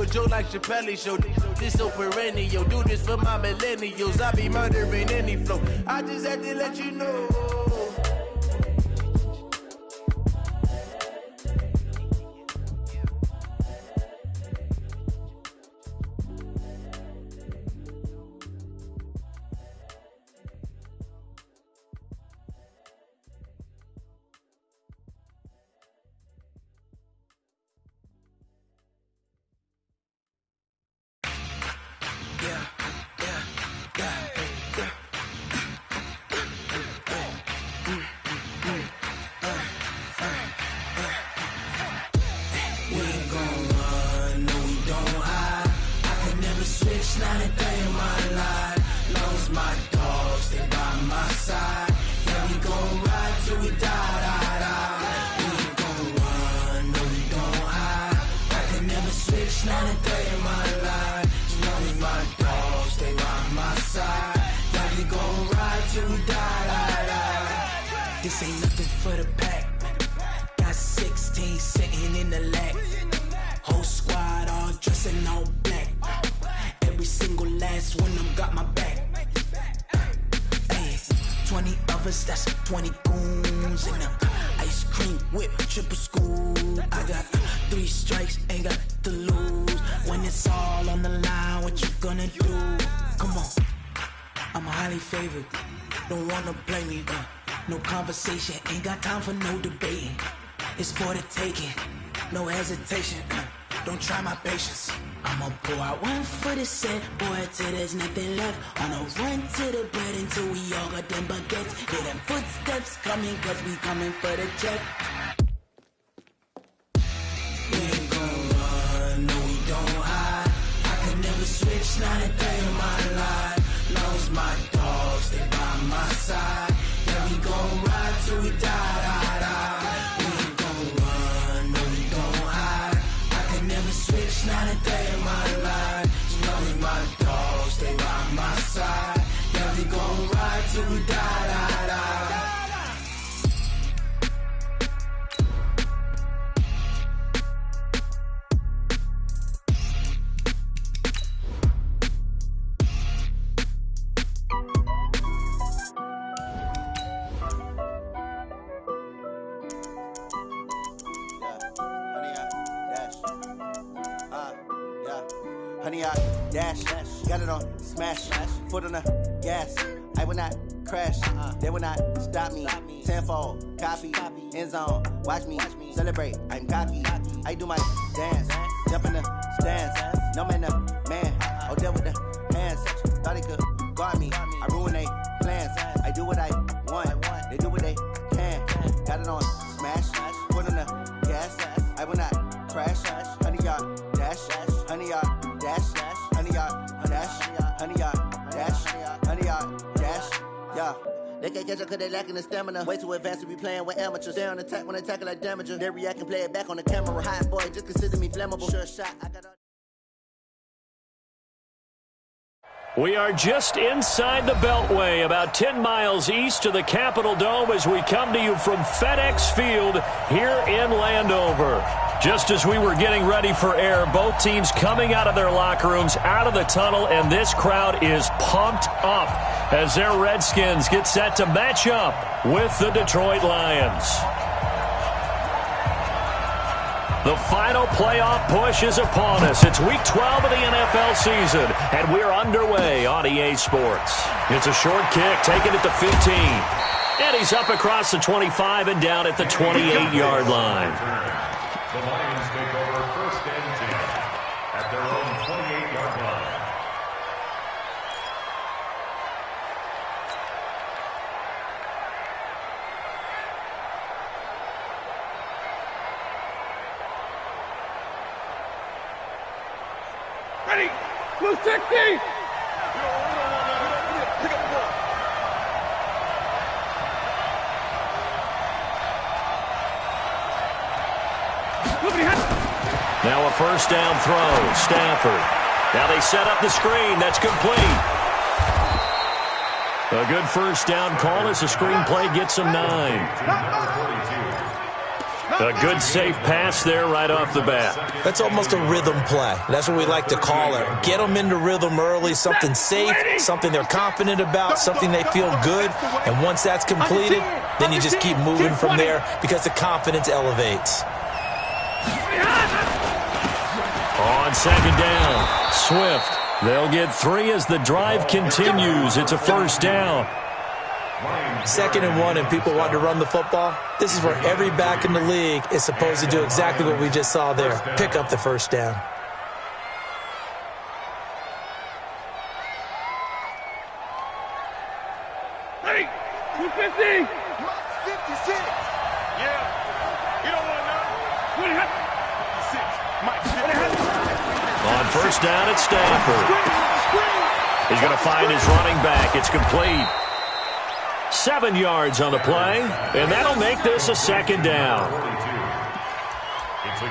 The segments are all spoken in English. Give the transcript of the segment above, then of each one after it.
joke like Chappelle Show. This so perennial, do this for my millennials. I be murdering any flow. I just had to let you know. This ain't nothing for the pack. Got 16 sitting in the lag. Whole squad all dressing all black. Every single last one of them got my back. Hey, 20 of us, that's 20 goons in the ice cream whip, triple scoop. I got 3 strikes, ain't got to lose. When it's all on the line, what you gonna do? Come on, I'm highly favored. Don't wanna blame me. No conversation, ain't got time for no debating. It's for the taking, no hesitation. Don't try my patience. I'ma pour out one for the set, boy, till there's nothing left. On a run to the bread until we all got them baguettes. Hear them footsteps coming, cause we coming for the check. We ain't gon' run, no we don't hide. I could never switch, not a day in my life. Long as my dogs stay by my side. Yeah, we gon' ride till we die. We ain't gon' run, no we don't hide. I could never switch, not a day in my life. As long as my dogs stay by my side. Yeah, we gon' ride till we die. Honey, I dash, got it on smash, foot on the gas. I will not crash, they will not stop me. Tenfold, copy, end zone, watch me celebrate. I'm cocky, I do my dance, jump in the stands. No man, the man, oh, deal with the hands. Thought he could guard me, I ruin they plans. I do what I want, they do what they can. Got it on smash, foot on the gas. I will not crash, honey, y'all dash, honey, y'all. Dash, honey yard, dash, honey yard, dash, honey yard, dash, yeah. They can't catch up cause they lacking the stamina. Way too advanced to be playing with amateurs. They on attack when they tackle like damager. They react and play it back on the camera. Hot boy, just consider me flammable. Sure shot, I got all. We are just inside the Beltway, about 10 miles east of the Capitol Dome as we come to you from FedEx Field here in Landover. Just as we were getting ready for air, both teams coming out of their locker rooms, out of the tunnel, and this crowd is pumped up as their Redskins get set to match up with the Detroit Lions. The final playoff push is upon us. It's Week 12 of the NFL season, and we're underway on EA Sports. It's a short kick, taking it to 15. And he's up across the 25 and down at the 28-yard line. The Lions take over first and 10 at their own 28-yard line. Ready, blue 60! Now a first down throw, Stafford. Now they set up the screen. That's complete. A good first down call as the screen play gets him 9. A good safe pass there right off the bat. That's almost a rhythm play. That's what we like to call it. Get them into rhythm early, something safe, something they're confident about, something they feel good. And once that's completed, then you just keep moving from there because the confidence elevates. On second down, Swift. They'll get 3 as the drive continues. It's a first down. 2nd and 1 and people want to run the football. This is where every back in the league is supposed to do exactly what we just saw there. Pick up the first down. Hey, 250. 56. Yeah. You don't want to know. 56. On first down, it's Stafford. He's going to find his running back. It's complete. 7 yards on the play, and that'll make this a second down.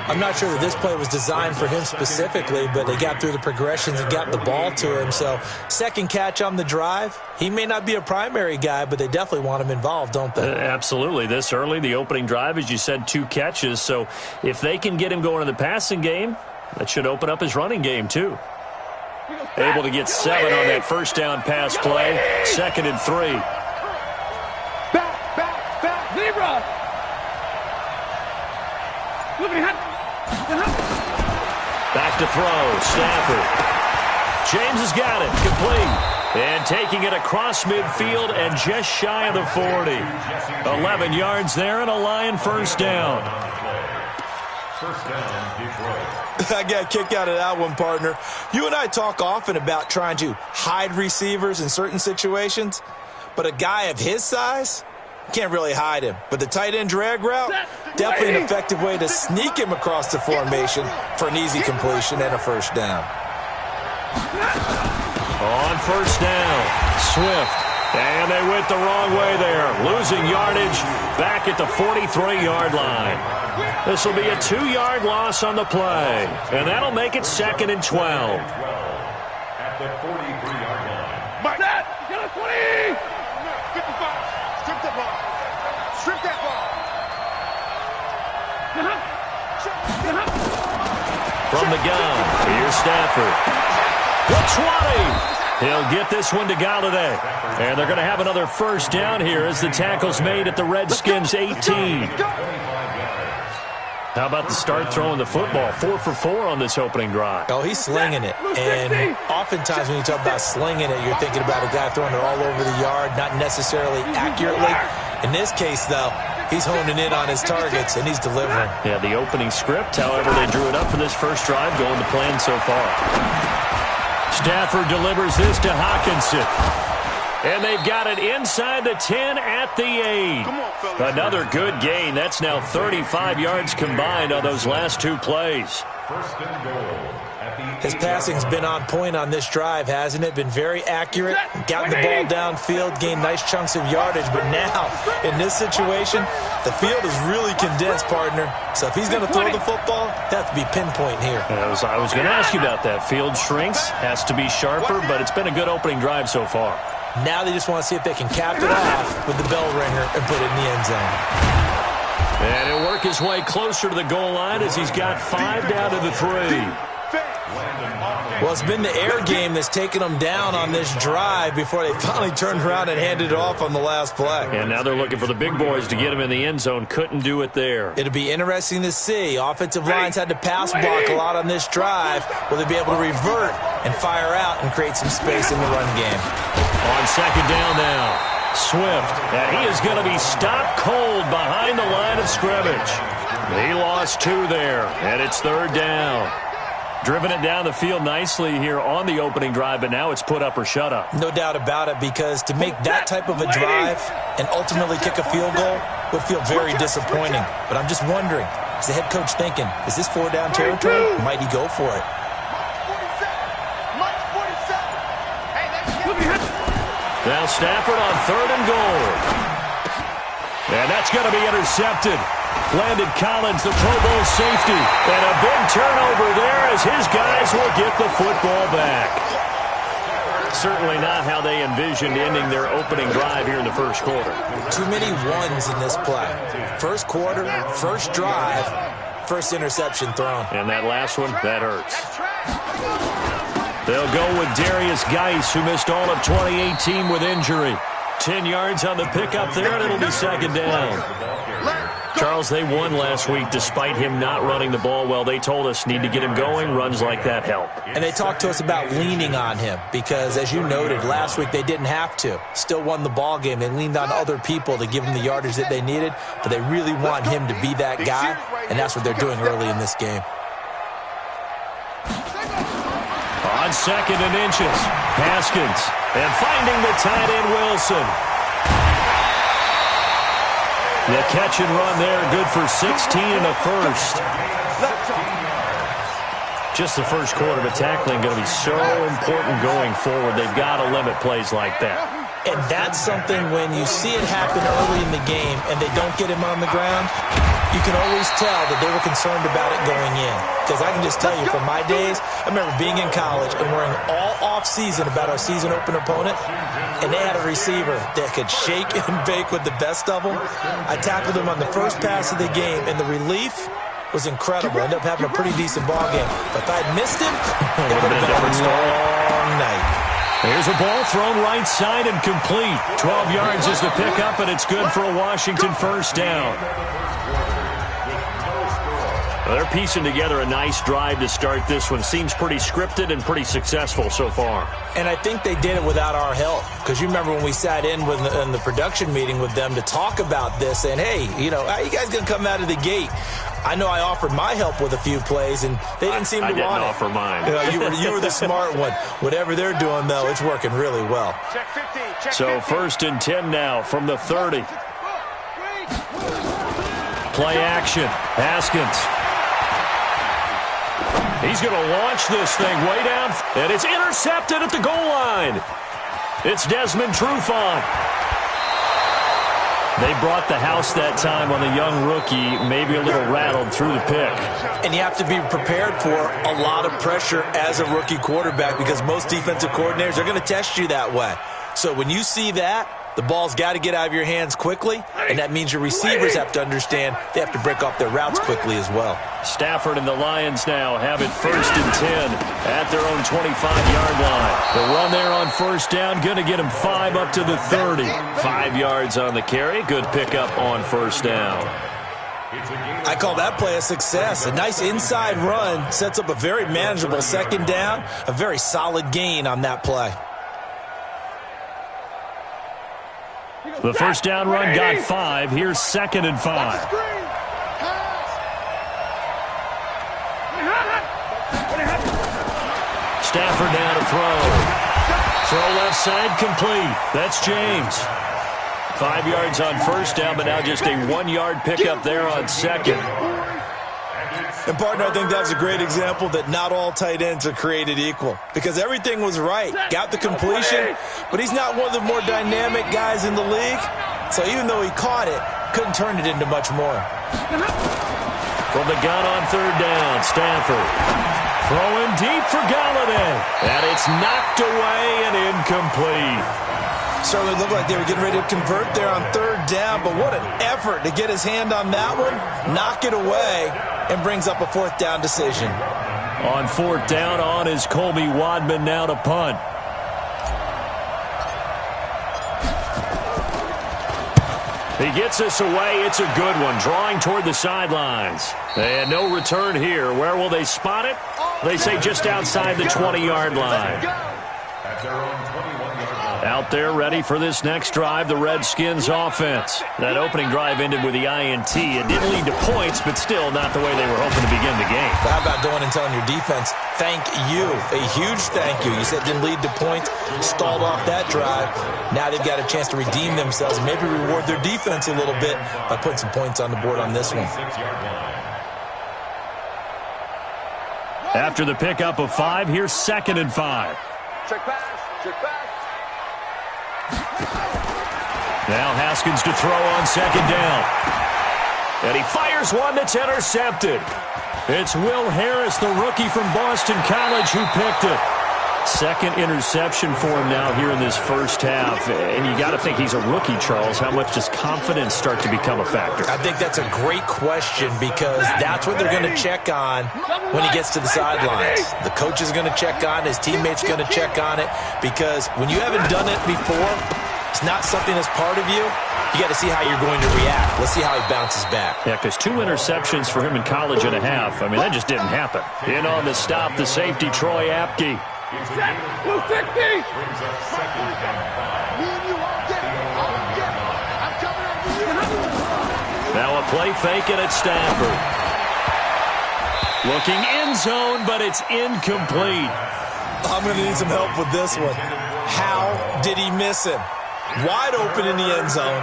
I'm not sure that this play was designed for him specifically, but they got through the progressions and got the ball to him. So, second catch on the drive. He may not be a primary guy, but they definitely want him involved, don't they? Absolutely. This early, the opening drive, as you said, 2 catches. So, if they can get him going in the passing game, that should open up his running game, too. Able to get 7 on that first down pass play. 2nd and 3. Zebra. Back to throw. Stafford. James has got it. Complete. And taking it across midfield and just shy of the 40. 11 yards there and a Lion first down. First down, Detroit. I got a kick out of that one, partner. You and I talk often about trying to hide receivers in certain situations, but a guy of his size can't really hide him. But the tight end drag route, definitely an effective way to sneak him across the formation for an easy completion and a first down. On first down, Swift. And they went the wrong way there. Losing yardage back at the 43-yard line. This will be a 2-yard loss on the play. And that'll make it 2nd and 12. At the 43-yard line. Mike, get a 20. 55. Strip the ball. Strip that ball. From the gun, here's Stafford. The 20. He'll get this one to Galladay. And they're going to have another first down here as the tackle's made at the Redskins' 18. How about the start throwing the football? 4 for 4 on this opening drive. Oh, he's slinging it. And oftentimes when you talk about slinging it, you're thinking about a guy throwing it all over the yard, not necessarily accurately. In this case, though, he's honing in on his targets, and he's delivering. Yeah, the opening script, however, they drew it up for this first drive, going to plan so far. Stafford delivers this to Hawkinson. And they've got it inside the 10 at the 8. Another good gain. That's now 35 yards combined on those last 2 plays. First and goal. His passing's been on point on this drive, hasn't it? Been very accurate, gotten the ball downfield, gained nice chunks of yardage. But now, in this situation, the field is really condensed, partner. So if he's going to throw the football, that has to be pinpoint here. I was going to ask you about that. Field shrinks, has to be sharper, but it's been a good opening drive so far. Now they just want to see if they can cap it off with the bell ringer and put it in the end zone. And he'll work his way closer to the goal line as he's got 5 down to the 3. Well, it's been the air game that's taken them down on this drive before they finally turned around and handed it off on the last play. And now they're looking for the big boys to get him in the end zone. Couldn't do it there. It'll be interesting to see. Offensive lines had to pass block a lot on this drive. Will they be able to revert and fire out and create some space in the run game? On second down now, Swift. And he is going to be stopped cold behind the line of scrimmage. He lost 2 there, and it's 3rd down. Driven it down the field nicely here on the opening drive, but now it's put up or shut up. No doubt about it, because to make that type of a drive and ultimately kick a field goal would feel very disappointing. But I'm just wondering, is the head coach thinking, is this 4-down territory? Might he go for it? Now Stafford on 3rd and goal. And that's going to be intercepted. Landon Collins, the Pro Bowl safety. And a big turnover there as his guys will get the football back. Certainly not how they envisioned ending their opening drive here in the first quarter. Too many ones in this play. First quarter, first drive, first interception thrown. And that last one, that hurts. They'll go with Darius Geis, who missed all of 2018 with injury. 10 yards on the pickup there, and it'll be second down. Charles, they won last week despite him not running the ball well. They told us need to get him going. Runs like that help. And they talked to us about leaning on him because, as you noted, last week they didn't have to. Still won the ball game. They leaned on other people to give them the yardage that they needed, but they really want him to be that guy, and that's what they're doing early in this game. On second and inches, Haskins, and finding the tight end Wilson. The catch and run there, good for 16 and a first. Just the first quarter, but tackling going to be so important going forward. They've got to limit plays like that. And that's something when you see it happen early in the game and they don't get him on the ground, you can always tell that they were concerned about it going in. Because I can just tell you from my days, I remember being in college and worrying all off-season about our season opener opponent, and they had a receiver that could shake and bake with the best of them. I tackled him on the first pass of the game, and the relief was incredible. Ended up having a pretty decent ball game. But if I had missed him, it would have been a long night. Here's a ball thrown right side and complete. 12 yards is the pickup, and it's good for a Washington first down. Well, they're piecing together a nice drive to start this one. Seems pretty scripted and pretty successful so far. And I think they did it without our help. Because you remember when we sat in the production meeting with them to talk about this, and hey, you know, how you guys going to come out of the gate? I know I offered my help with a few plays, and they didn't seem to want it. I didn't offer mine. You know, you were the smart one. Whatever they're doing, though, it's working really well. So first and 10 now from the 30. Play action. Haskins. He's going to launch this thing way down, and it's intercepted at the goal line. It's Desmond Trufant. They brought the house that time on the young rookie, maybe a little rattled through the pick. And you have to be prepared for a lot of pressure as a rookie quarterback because most defensive coordinators are going to test you that way. So when you see that, the ball's got to get out of your hands quickly, and that means your receivers have to understand they have to break off their routes quickly as well. Stafford and the Lions now have it first and 10 at their own 25-yard line. The run there on first down, going to get him 5 up to the 30. 5 yards on the carry. Good pickup on first down. I call that play a success. A nice inside run sets up a very manageable second down, a very solid gain on that play. The first down run got 5. Here's second and 5. Stafford now to throw. Throw left side complete. That's James. 5 yards on first down, but now just a 1-yard pickup there on second. And, partner, I think that's a great example that not all tight ends are created equal because everything was right. Got the completion, but he's not one of the more dynamic guys in the league. So even though he caught it, couldn't turn it into much more. From the gun on third down, Stafford. Throwing deep for Galladay. And it's knocked away and incomplete. Certainly looked like they were getting ready to convert there on third down, but what an effort to get his hand on that one, knock it away, and brings up a fourth down decision. On fourth down, on is Colby Wadman now to punt. He gets us away. It's a good one, drawing toward the sidelines. And no return here. Where will they spot it? They say just outside the 20-yard line. Out there ready for this next drive, the Redskins offense. That opening drive ended with the INT. It didn't lead to points, but still not the way they were hoping to begin the game. How about going and telling your defense, thank you, a huge thank you. You said it didn't lead to points, stalled off that drive. Now they've got a chance to redeem themselves and maybe reward their defense a little bit by putting some points on the board on this one. After the pickup of 5, here's second and 5. Check pass, check pass. Now Haskins to throw on second down. And he fires one that's intercepted. It's Will Harris, the rookie from Boston College, who picked it. Second interception for him now here in this first half. And you got to think he's a rookie, Charles. How much does confidence start to become a factor? I think that's a great question because that's what they're going to check on when he gets to the sidelines. The coach is going to check on it. His teammates are going to check on it because when you haven't done it before, it's not something that's part of you. You got to see how you're going to react. Let's see how he bounces back. Yeah, because 2 interceptions for him in college and a half. I mean, that just didn't happen. In on the stop, the safety, Troy Apke. Blue 50. Now a play fake and it's Stafford. Looking end zone, but it's incomplete. I'm going to need some help with this one. How did he miss him? Wide open in the end zone.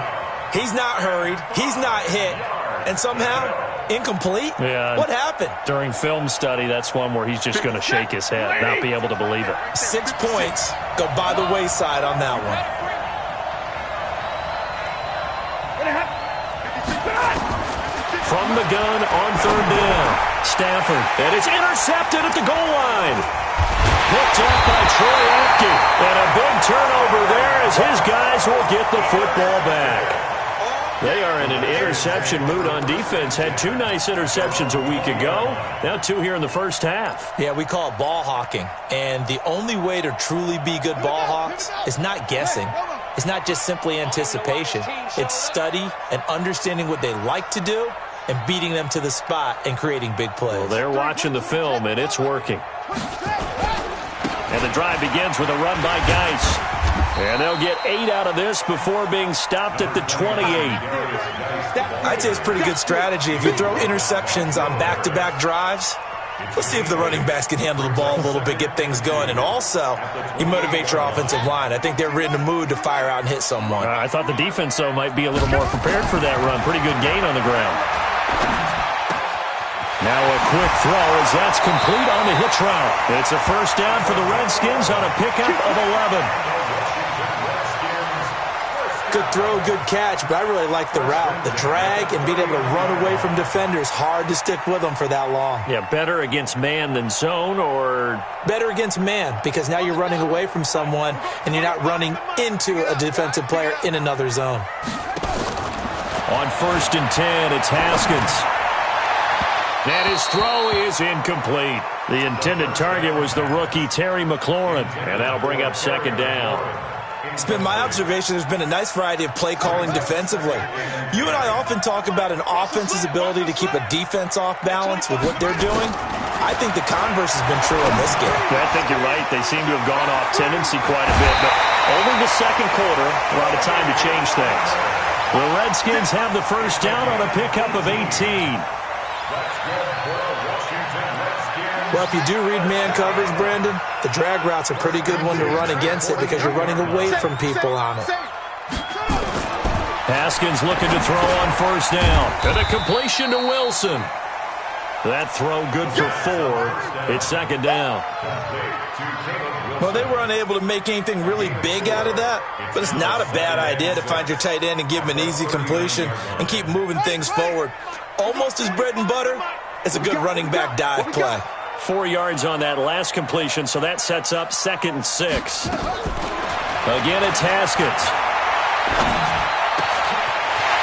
He's not hurried. He's not hit. And somehow, incomplete? Yeah. What happened? During film study, that's one where he's just going to shake his head, not be able to believe it. 6 points go by the wayside on that one. From the gun on third down. Stafford. And it's intercepted at the goal line. Picked up by Troy Apke. And a big turnover there as his guys will get the football back. They are in an interception mood on defense. Had 2 nice interceptions a week ago. Now 2 here in the first half. Yeah, we call it ball hawking. And the only way to truly be good ball hawks is not guessing. It's not just simply anticipation. It's study and understanding what they like to do and beating them to the spot and creating big plays. Well, they're watching the film, and it's working. And the drive begins with a run by Geis. And they'll get 8 out of this before being stopped at the 28. I'd say it's pretty good strategy. If you throw interceptions on back-to-back drives, let's see if the running backs can handle the ball a little bit, get things going. And also, you motivate your offensive line. I think they're in the mood to fire out and hit someone. I thought the defense, though, might be a little more prepared for that run. Pretty good gain on the ground. Now a quick throw as that's complete on the hitch route. It's a first down for the Redskins on a pickup of 11. Good throw, good catch, but I really like the route. The drag and being able to run away from defenders, hard to stick with them for that long. Yeah, better against man than zone, or better against man because now you're running away from someone and you're not running into a defensive player in another zone. On 1st and 10, it's Haskins. And his throw is incomplete. The intended target was the rookie Terry McLaurin, and that'll bring up 2nd down. It's been my observation there's been a nice variety of play calling defensively. You and I often talk about an offense's ability to keep a defense off balance with what they're doing. I think the converse has been true in this game. Yeah, I think you're right. They seem to have gone off tendency quite a bit, but only the second quarter, a lot of time to change things. The Redskins have the first down on a pickup of 18. Well, if you do read man coverage, Brandon, the drag route's a pretty good one to run against it because you're running away from people on it. Haskins looking to throw on 1st down. And a completion to Wilson. That throw good for 4. It's 2nd down. Well, they were unable to make anything really big out of that, but it's not a bad idea to find your tight end and give him an easy completion and keep moving things forward. Almost as bread and butter as a good running back dive play. 4 yards on that last completion, so that sets up 2nd and 6. Again, it's Haskins.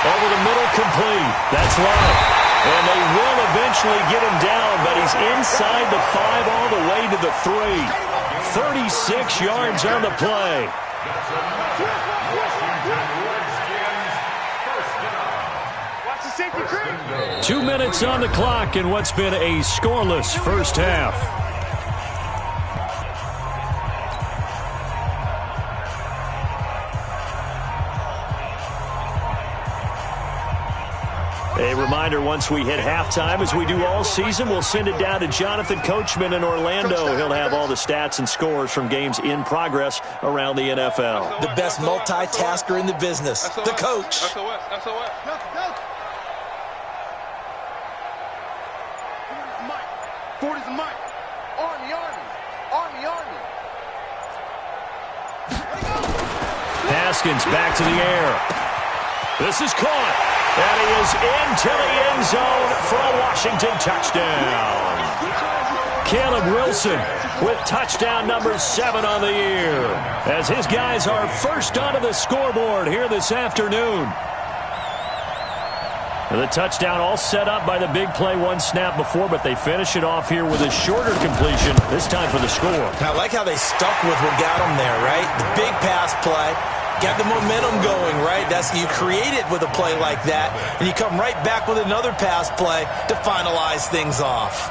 Over the middle, complete. That's Love. And they will eventually get him down, but he's inside the 5 all the way to the 3. 36 yards on the play. 2 minutes on the clock in what's been a scoreless first half. A reminder, once we hit halftime, as we do all season, we'll send it down to Jonathan Coachman in Orlando. He'll have all the stats and scores from games in progress around the NFL. The best multitasker in the business, the coach. Haskins back to the air. This is caught. And he is into the end zone for a Washington touchdown. Caleb Wilson with touchdown number 7 on the year, as his guys are first onto the scoreboard here this afternoon. The touchdown all set up by the big play one snap before, but they finish it off here with a shorter completion, this time for the score. I like how they stuck with what got them there, right? The big pass play, got the momentum going, right? You create it with a play like that, and you come right back with another pass play to finalize things off.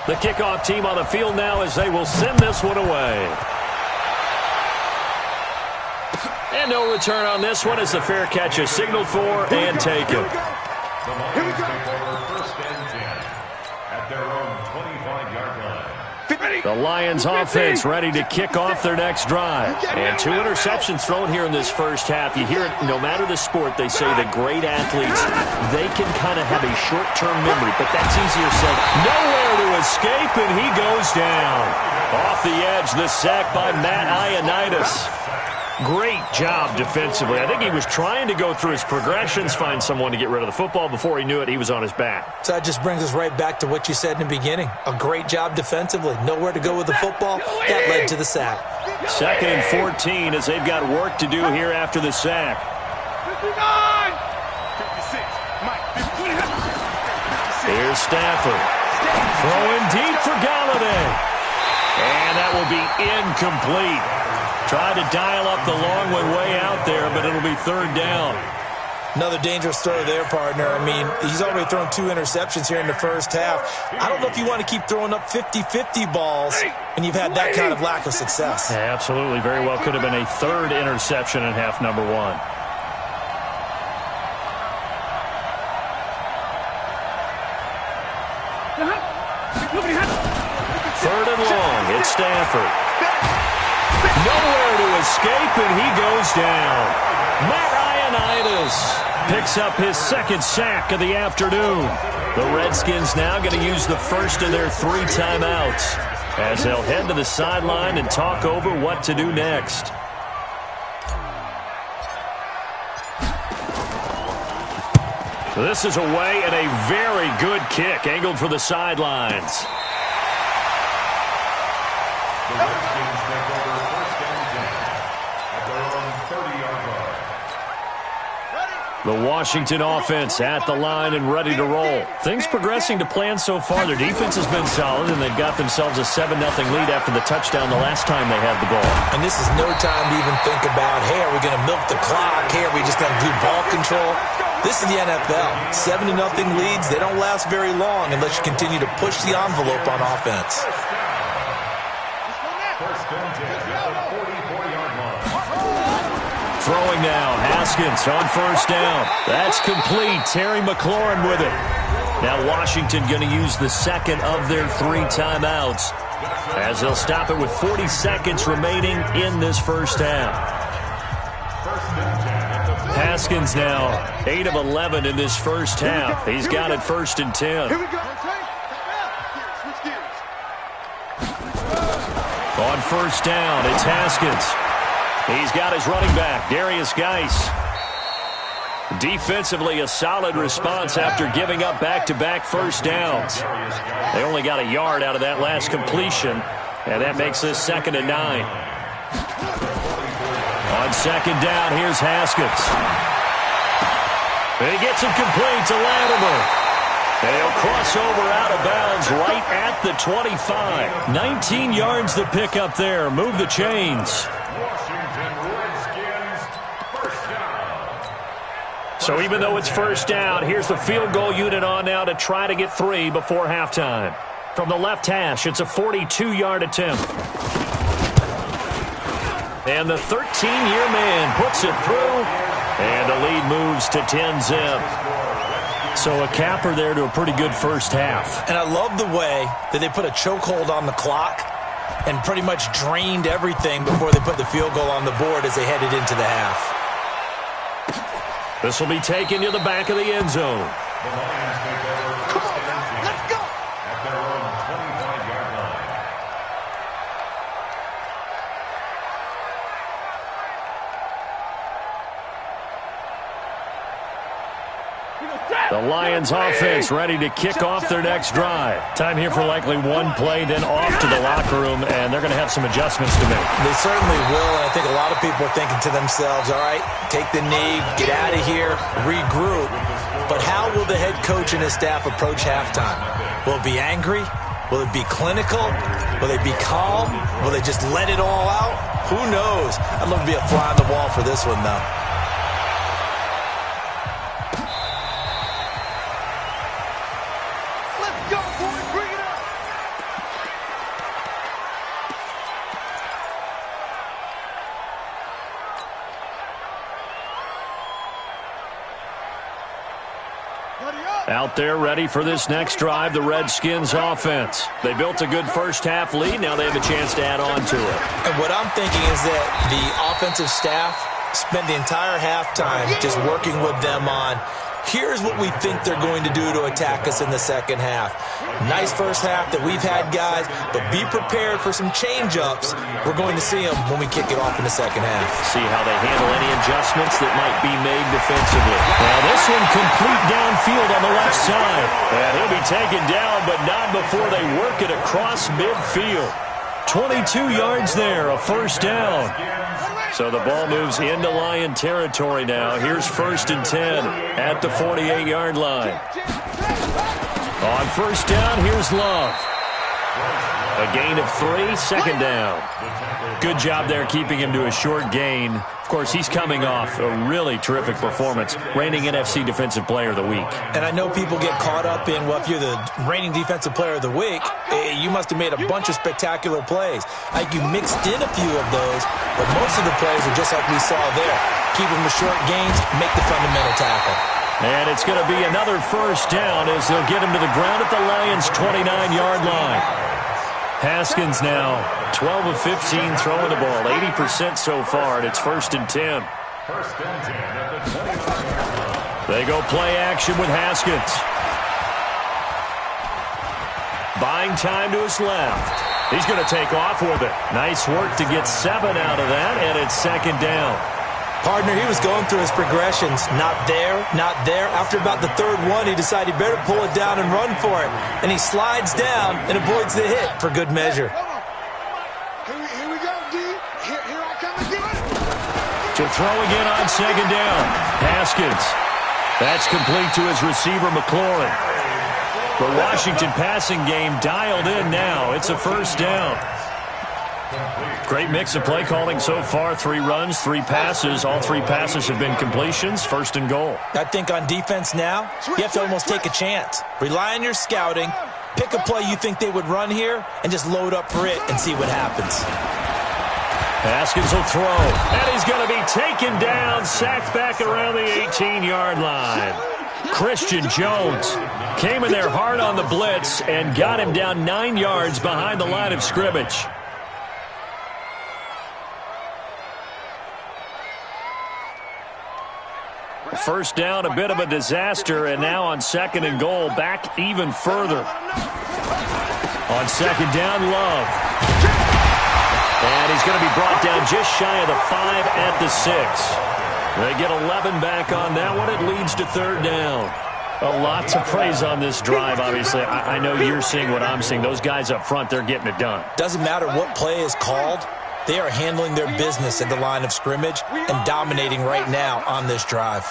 The kickoff team on the field now as they will send this one away. And no return on this one as the fair catch is signaled for and taken. The Lions take over first and 10 at their own 25-yard line. The Lions offense ready to kick off their next drive. And 2 interceptions thrown here in this first half. You hear it, no matter the sport, they say the great athletes, they can kind of have a short-term memory, but that's easier said. Nowhere to escape, and he goes down. Off the edge, the sack by Matt Ioannidis. Great job defensively. I think he was trying to go through his progressions, find someone to get rid of the football. Before he knew it, he was on his back. So that just brings us right back to what you said in the beginning. A great job defensively. Nowhere to go with the football. That led to the sack. 2nd and 14 as they've got work to do here after the sack. 56, Mike, 56. Here's Stafford. Throwing deep for Galladay. And that will be incomplete. Tried to dial up the long one way out there, but it'll be 3rd down. Another dangerous throw there, partner. I mean, he's already thrown 2 interceptions here in the first half. I don't know if you want to keep throwing up 50-50 balls, and you've had that kind of lack of success. Yeah, absolutely. Very well could have been a 3rd interception in half number 1. Third and long. It's Stafford. Nowhere to escape, and he goes down. Matt Ioannidis picks up his 2nd sack of the afternoon. The Redskins now going to use the first of their 3 timeouts as they'll head to the sideline and talk over what to do next. This is away and a very good kick angled for the sidelines. The Redskins take over first and 10 at their own 30-yard line. The Washington offense at the line and ready to roll. Things progressing to plan so far. Their defense has been solid, and they've got themselves a 7-0 lead after the touchdown the last time they had the ball. And this is no time to even think about, hey, are we going to milk the clock? Hey, are we just going to do ball control? This is the NFL. 7-0 leads, they don't last very long unless you continue to push the envelope on offense. First and 10 at the 44-yard line. Throwing now, Haskins on first down. That's complete. Terry McLaurin with it. Now Washington going to use the 2nd of their 3 timeouts as they'll stop it with 40 seconds remaining in this first half. Haskins now 8 of 11 in this first half. He's got it 1st and 10. Here we go. On first down, it's Haskins. He's got his running back, Darius Geis. Defensively, a solid response after giving up back-to-back first downs. They only got a yard out of that last completion, and that makes this 2nd and 9. On 2nd down, here's Haskins. He gets it complete to Latimer. And he'll cross over out of bounds right at the 25. 19 yards to pick up there. Move the chains. Washington Redskins, first down. So even though it's first down, here's the field goal unit on now to try to get 3 before halftime. From the left hash, it's a 42-yard attempt. And the 13-year man puts it through, and the lead moves to 10-zip. So a capper there to a pretty good first half. And I love the way that they put a chokehold on the clock and pretty much drained everything before they put the field goal on the board as they headed into the half. This will be taken to the back of the end zone. The Lions take over first and 10 Let's go. at their own 25-yard line. The The Lions offense ready to kick off their next drive. Time here for likely one play, then off to the locker room, and they're going to have some adjustments to make. They certainly will, and I think a lot of people are thinking to themselves, all right, take the knee, get out of here, regroup. But how will the head coach and his staff approach halftime? Will it be angry? Will it be clinical? Will they be calm? Will they just let it all out? Who knows? I'd love to be a fly on the wall for this one, though. Out there ready for this next drive, the Redskins offense. They built a good first-half lead. Now they have a chance to add on to it. And what I'm thinking is that the offensive staff spent the entire halftime just working with them on, here's what we think they're going to do to attack us in the second half. Nice first half that we've had, guys, but be prepared for some change-ups. We're going to see them when we kick it off in the second half. See how they handle any adjustments that might be made defensively. Now this one complete downfield on the left side. And he'll be taken down, but not before they work it across midfield. 22 yards there, a first down. So the ball moves into Lion territory now. Here's 1st and 10 at the 48-yard line. On first down, here's Love. A gain of 3, second down. Good job there keeping him to a short gain. Of course, he's coming off a really terrific performance, reigning NFC Defensive Player of the Week. And I know people get caught up in, well, if you're the reigning Defensive Player of the Week, you must have made a bunch of spectacular plays. I think you mixed in a few of those, but most of the plays are just like we saw there. Keep them to short gains, make the fundamental tackle. And it's going to be another first down as they'll get him to the ground at the Lions' 29-yard line. Haskins now 12 of 15 throwing the ball, 80% so far, and it's 1st and 10. They go play action with Haskins. Buying time to his left. He's going to take off with it. Nice work to get 7 out of that, and it's 2nd down. Partner, he was going through his progressions. Not there, not there. After about the 3rd one, he decided he better pull it down and run for it. And he slides down and avoids the hit for good measure. Here we go, D. Here I come again. To throw again on 2nd down. Haskins. That's complete to his receiver, McLaurin. The Washington passing game dialed in now. It's a first down. Great mix of play calling so far. 3 runs, 3 passes. All 3 passes have been completions. 1st and goal. I think on defense now, you have to almost take a chance. Rely on your scouting. Pick a play you think they would run here and just load up for it and see what happens. Haskins will throw. And he's going to be taken down. Sacked back around the 18-yard line. Christian Jones came in there hard on the blitz and got him down 9 yards behind the line of scrimmage. First down, a bit of a disaster, and now on 2nd and goal, back even further. On 2nd down, Love. And he's going to be brought down just shy of the 5 at the 6. They get 11 back on that one. It leads to 3rd down. A lot to praise on this drive, obviously. I know you're seeing what I'm seeing. Those guys up front, they're getting it done. Doesn't matter what play is called. They are handling their business at the line of scrimmage and dominating right now on this drive.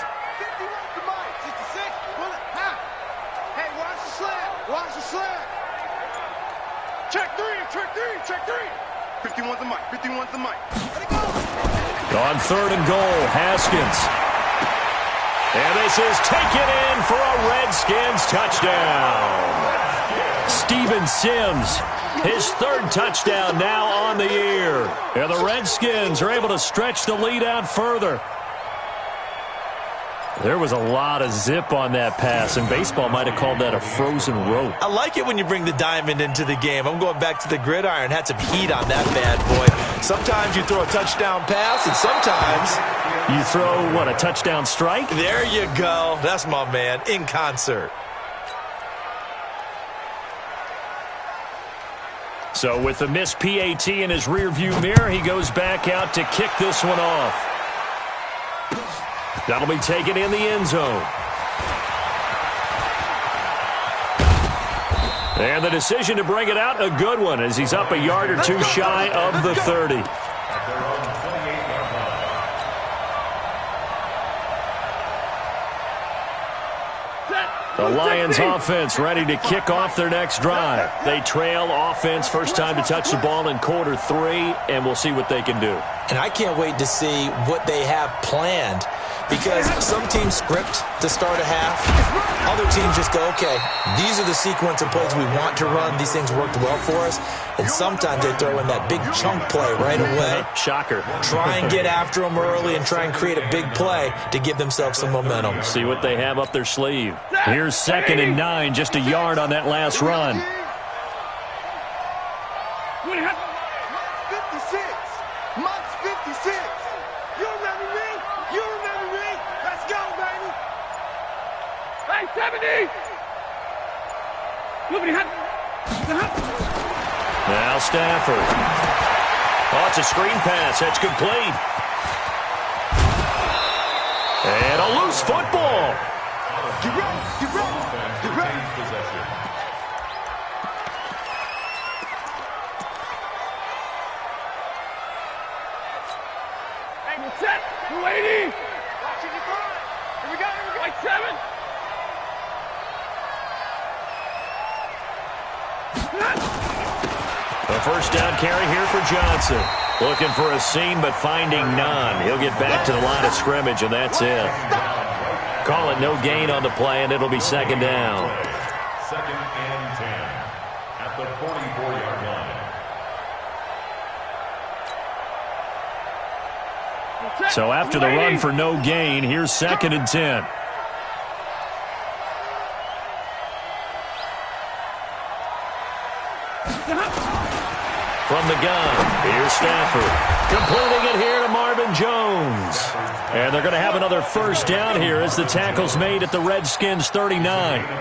Watch the slant. Check 3. 51's the mic. 51's the mic. On 3rd and goal, Haskins. And this is taken in for a Redskins touchdown. Steven Sims, his 3rd touchdown now on the year. And the Redskins are able to stretch the lead out further. There was a lot of zip on that pass, and baseball might have called that a frozen rope. I like it when you bring the diamond into the game. I'm going back to the gridiron. Had some heat on that bad boy. Sometimes you throw a touchdown pass, and sometimes you throw, what, a touchdown strike? There you go. That's my man, in concert. So with the missed PAT in his rearview mirror, he goes back out to kick this one off. That'll be taken in the end zone. And the decision to bring it out, a good one, as he's up a yard or two shy of the 30. At their own 28-yard line. The Lions offense ready to kick off their next drive. They trail offense, first time to touch the ball in quarter 3, and we'll see what they can do. And I can't wait to see what they have planned, because some teams script to start a half. Other teams just go, okay, these are the sequence of plays we want to run. These things worked well for us. And sometimes they throw in that big chunk play right away. Shocker. Try and get after them early and try and create a big play to give themselves some momentum. See what they have up their sleeve. Here's 2nd and 9, just a yard on that last run. 56. Monk's 56. You remember me? You remember me? Let's go, baby. Hey, 70. Now Stafford. Oh, it's a screen pass. That's complete. And a loose football. Get ready. Get ready. Get ready. Possession. Hey, we're set. We're waiting. Watch it, you're fine. Here we go. Here we go. Like 7. A first down carry here for Johnson. Looking for a seam, but finding none. He'll get back to the line of scrimmage, and that's it. Call it no gain on the play, and it'll be 2nd down. 2nd and 10 at the 44-yard line. So after the run for no gain, here's 2nd and 10. From the gun, here's Stafford. Completing it here to Marvin Jones. And they're going to have another first down here as the tackle's made at the Redskins' 39. 17 yards.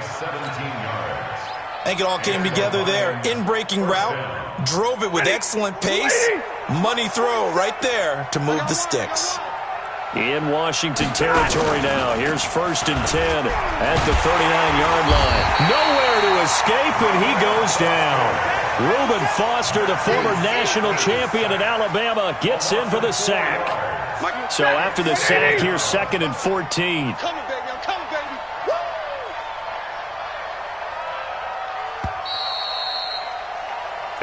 I think it all came together there. In-breaking route, drove it with excellent pace. Money throw right there to move the sticks. In Washington territory now. Here's 1st and 10 at the 39-yard line. Nowhere to escape, and he goes down. Reuben Foster, the former national champion at Alabama, gets in for the sack. So after the sack, here's 2nd and 14. Coming, baby. I'm coming, baby. Woo!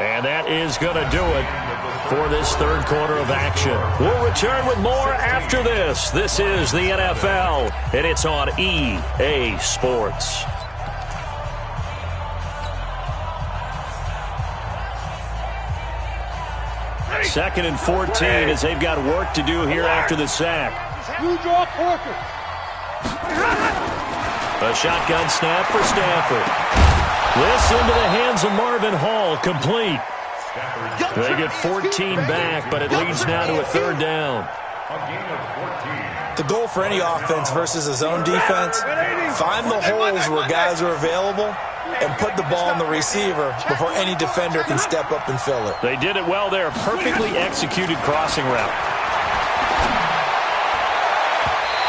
And that is going to do it for this 3rd quarter of action. We'll return with more after this. This is the NFL, and it's on EA Sports. Second and 14 as they've got work to do here after the sack. You draw Porker. A shotgun snap for Stafford. This into the hands of Marvin Hall, complete. They get 14 back, but it leads now to a 3rd down. A gain of 14. The goal for any offense versus a zone defense, find the holes where guys are available and put the ball on the receiver before any defender can step up and fill it. They did it well there. Perfectly executed crossing route.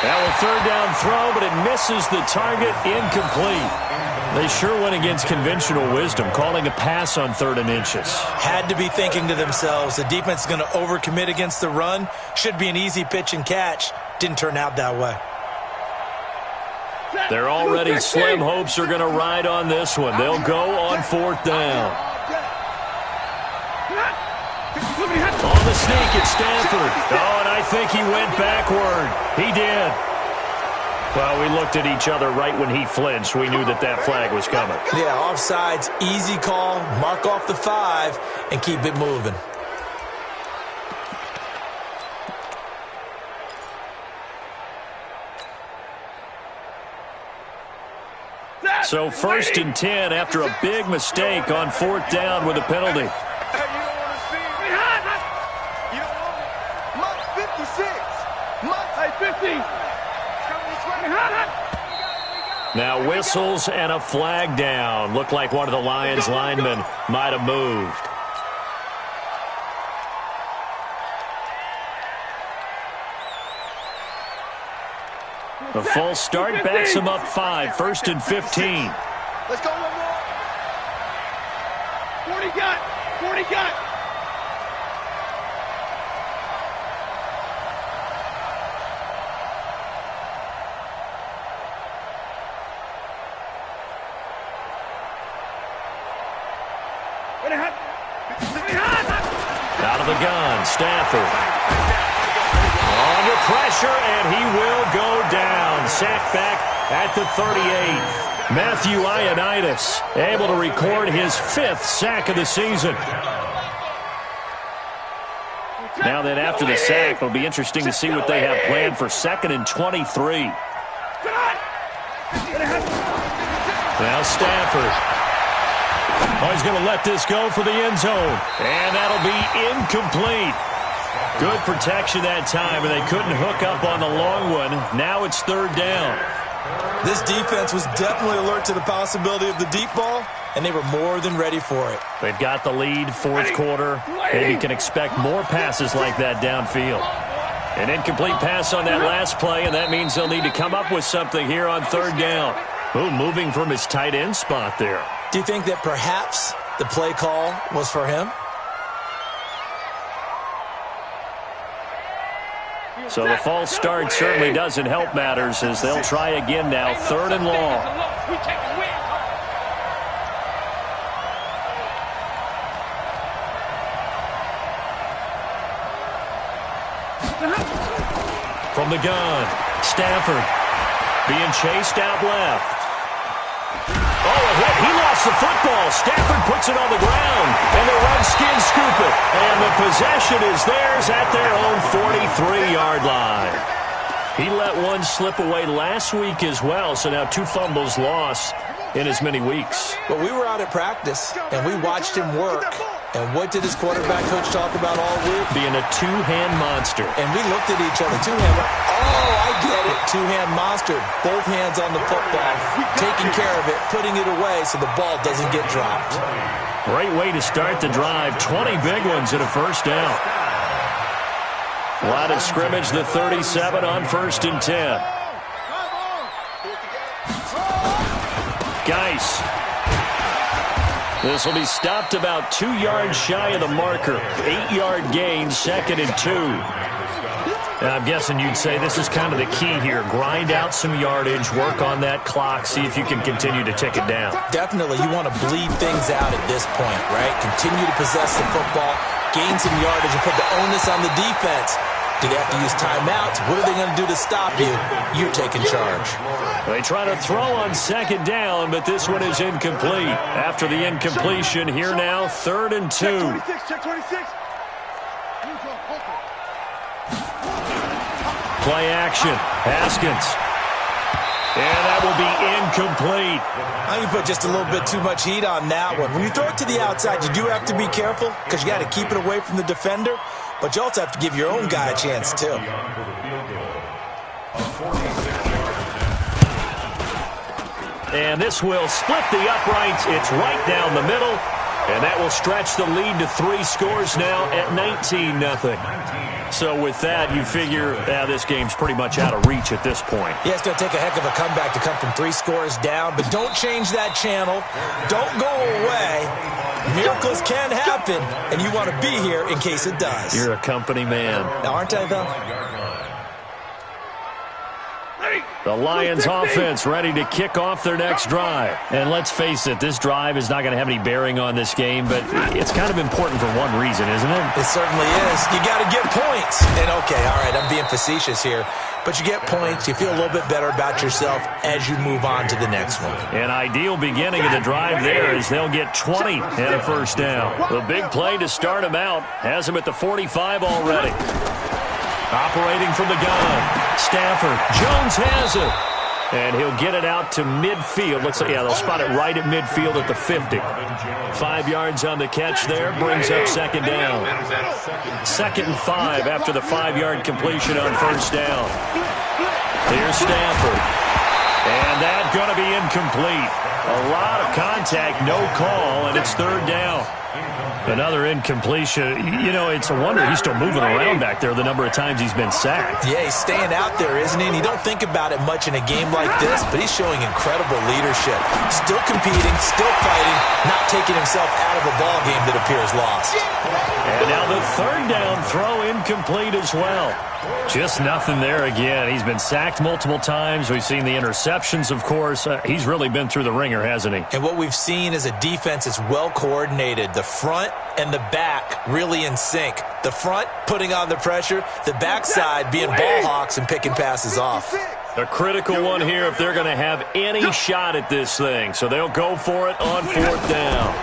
Now a 3rd down throw, but it misses the target, incomplete. They sure went against conventional wisdom, calling a pass on 3rd and inches. Had to be thinking to themselves, the defense is going to overcommit against the run. Should be an easy pitch and catch. Didn't turn out that way. Their already slim hopes are going to ride on this one. They'll go on 4th down. On the sneak, it's Stafford. Oh, and I think he went backward. He did. Well, we looked at each other right when he flinched. We knew that that flag was coming. Yeah, offsides, easy call, mark off the 5, and keep it moving. So 1st and 10 after a big mistake on 4th down with a penalty. Hey, you don't want to see me. You don't want it. Monk's 56. Monk's, hey, 50. Coming this way. Now whistles and a flag down. Looked like one of the Lions linemen might have moved. A false start backs him up 5. 1st and 15. Let's go one more. 40 got. 40 got. Out of the gun, Stafford. Under pressure, and he will go down. Sacked back at the 38. Matthew Ioannidis able to record his 5th sack of the season. Now then, after the sack, it'll be interesting to see what they have planned for 2nd and 23. Now Stafford. Oh, he's going to let this go for the end zone. And that'll be incomplete. Good protection that time, and they couldn't hook up on the long one. Now it's 3rd down. This defense was definitely alert to the possibility of the deep ball, and they were more than ready for it. They've got the lead, 4th quarter. Maybe can expect more passes like that downfield. An incomplete pass on that last play, and that means they'll need to come up with something here on 3rd down. Ooh, moving from his tight end spot there. Do you think that perhaps the play call was for him? So the false start certainly doesn't help matters as they'll try again now, 3rd and long. From the gun, Stafford being chased out left. Oh, a hit. He lost the football. Stafford puts it on the ground, and the Redskins scoop it. And the possession is theirs at their own 43-yard line. He let one slip away last week as well, so now 2 fumbles lost in as many weeks. Well, we were out at practice, and we watched him work. And what did his quarterback coach talk about all week? Being a 2-hand monster. And we looked at each other. 2-hand. Oh, I get it. 2-hand monster. Both hands on the football. Taking care of it. Putting it away so the ball doesn't get dropped. Great way to start the drive. 20 big ones at a 1st down. Line of scrimmage, the 37 on 1st and 10. Geis. This will be stopped about 2 yards shy of the marker. 8-yard gain, 2nd and 2. I'm guessing you'd say this is kind of the key here. Grind out some yardage, work on that clock, see if you can continue to tick it down. Definitely. You want to bleed things out at this point, right? Continue to possess the football, gain some yardage, and put the onus on the defense. Do they have to use timeouts? What are they going to do to stop you? You're taking charge. They try to throw on 2nd down, but this one is incomplete. After the incompletion, here now, 3rd and 2. Check 26. Play action. Haskins. And that will be incomplete. I think you put just a little bit too much heat on that one. When you throw it to the outside, you do have to be careful because you got to keep it away from the defender, but you also have to give your own guy a chance, too. And this will split the uprights. It's right down the middle. And that will stretch the lead to 3 scores now at 19-0. So with that, you figure this game's pretty much out of reach at this point. Yeah, it's going to take a heck of a comeback to come from 3 scores down, but don't change that channel. Don't go away. Miracles can happen, and you want to be here in case it does. You're a company man. Now, aren't I, though? The Lions offense ready to kick off their next drive. And let's face it, this drive is not going to have any bearing on this game, but it's kind of important for one reason, isn't it? It certainly is. You got to get points. And, okay, all right, I'm being facetious here. But you get points, you feel a little bit better about yourself as you move on to the next one. An ideal beginning of the drive there is they'll get 20 and a 1st down. The big play to start them out has them at the 45 already. Operating from the gun. Stafford. Jones has it. And he'll get it out to midfield. Looks like, yeah, they'll spot it right at midfield at the 50. 5 yards on the catch there. Brings up 2nd down. 2nd and 5 after the 5-yard completion on 1st down. Here's Stafford. And that's going to be incomplete. A lot of contact, no call, and it's 3rd down. Another incompletion. You know, it's a wonder he's still moving around back there the number of times he's been sacked. Yeah, he's staying out there, isn't he? And you don't think about it much in a game like this, but he's showing incredible leadership. Still competing, still fighting, not taking himself out of a ball game that appears lost. And now the third down throw incomplete as well. Just nothing there again. He's been sacked multiple times. We've seen the interceptions, of course. He's really been through the ringer, hasn't he? And what we've seen is a defense that's well coordinated. The front and the back really in sync. The front putting on the pressure, the backside being ball hawks and picking passes off. A critical one here if they're going to have any shot at this thing. So they'll go for it on fourth down.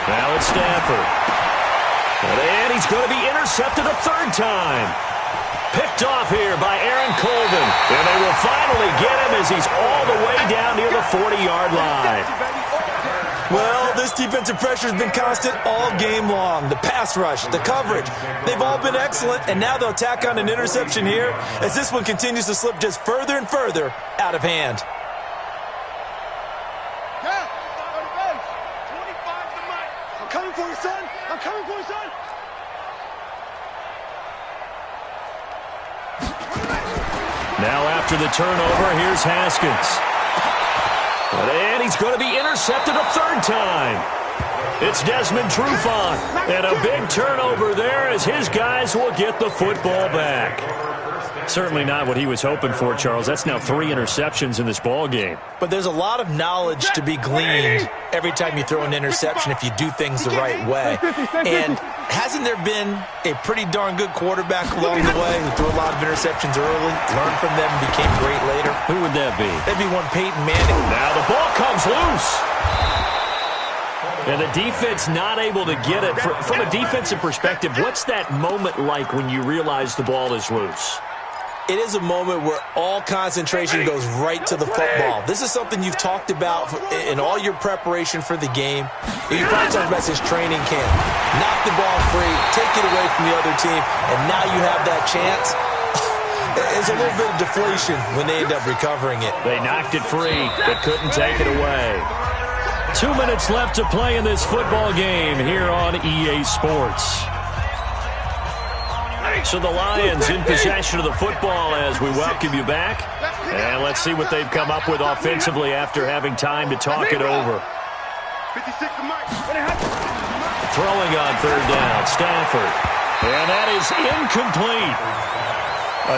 Now it's Stafford. And he's going to be intercepted a third time. Picked off here by Aaron Colvin. And they will finally get him as he's all the way down near the 40-yard line. Well, this defensive pressure has been constant all game long. The pass rush, the coverage, they've all been excellent, and now they'll tack on an interception here as this one continues to slip just further and further out of hand. I'm coming for you, son. I'm coming for you, son. Now after the turnover, here's Haskins. And he's going to be intercepted a third time. It's Desmond Trufant. And a big turnover there as his guys will get the football back. Certainly not what he was hoping for, Charles. That's now 3 interceptions in this ball game. But there's a lot of knowledge to be gleaned every time you throw an interception if you do things the right way. And hasn't there been a pretty darn good quarterback along the way who threw a lot of interceptions early, learned from them, and became great later? Who would that be? That'd be one Peyton Manning. Now the ball comes loose. And the defense not able to get it. From a defensive perspective, what's that moment like when you realize the ball is loose? It is a moment where all concentration goes right to the football. This is something you've talked about in all your preparation for the game. You probably talked about this training camp. Knock the ball free, take it away from the other team, and now you have that chance. There's a little bit of deflation when they end up recovering it. They knocked it free, but couldn't take it away. 2 minutes left to play in this football game here on EA Sports. So the Lions in possession of the football as we welcome you back. And let's see what they've come up with offensively after having time to talk it over. Throwing on third down, Stafford. And that is incomplete.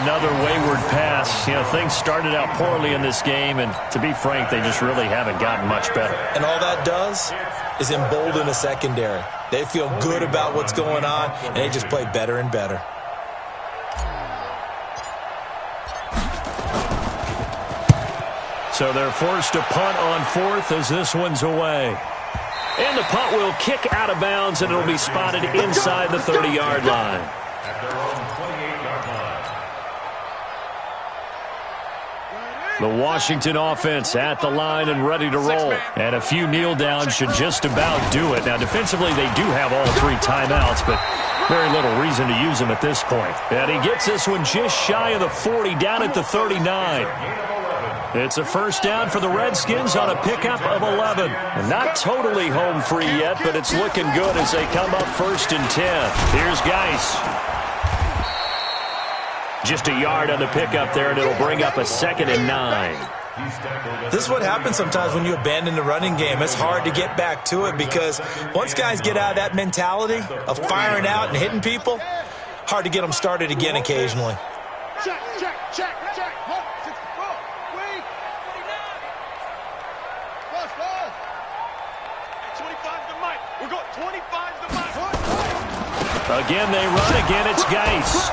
Another wayward pass. You know, things started out poorly in this game, and to be frank, they just really haven't gotten much better. And all that does is embolden a secondary. They feel good about what's going on, and they just play better and better. So they're forced to punt on fourth as this one's away. And the punt will kick out of bounds, and it'll be spotted inside the 30-yard line. At their own 28-yard line. The Washington offense at the line and ready to roll. And a few kneel downs should just about do it. Now, defensively, they do have all 3 timeouts, but very little reason to use them at this point. And he gets this one just shy of the 40, down at the 39. It's a first down for the Redskins on a pickup of 11. And not totally home free yet, but it's looking good as they come up 1st and 10. Here's Geis. Just a yard on the pickup there, and it'll bring up a 2nd and 9. This is what happens sometimes when you abandon the running game. It's hard to get back to it because once guys get out of that mentality of firing out and hitting people, hard to get them started again occasionally. Check, check, check, check. 25 to Mike. We got 25 to Mike. Again, they run. Again, it's Geis.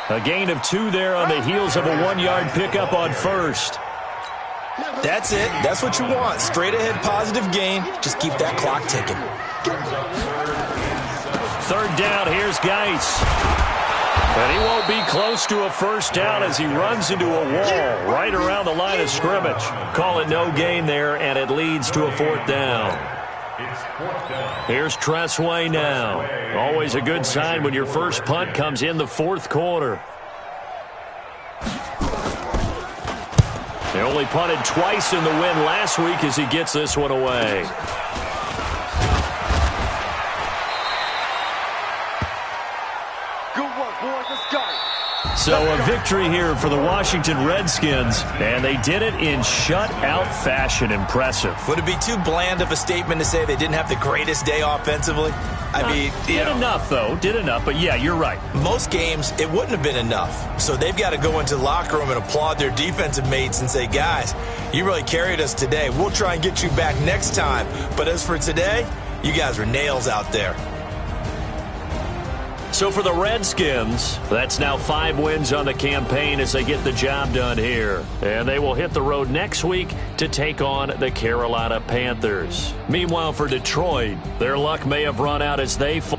A gain of 2 there on the heels of a 1-yard pickup on first. That's it. That's what you want. Straight ahead positive gain. Just keep that clock ticking. Third down, here's Geis. And he won't be close to a first down as he runs into a wall right around the line of scrimmage. Call it no gain there, and it leads to a 4th down. Here's Tressway now. Always a good sign when your first punt comes in the 4th quarter. They only punted twice in the win last week as he gets this one away. So a victory here for the Washington Redskins, and they did it in shutout fashion. Impressive. Would it be too bland of a statement to say they didn't have the greatest day offensively? I mean, did enough, though. Did enough, but yeah, you're right. Most games, it wouldn't have been enough. So they've got to go into the locker room and applaud their defensive mates and say, guys, you really carried us today. We'll try and get you back next time. But as for today, you guys are nails out there. So for the Redskins, that's now 5 wins on the campaign as they get the job done here. And they will hit the road next week to take on the Carolina Panthers. Meanwhile, for Detroit, their luck may have run out as they fall.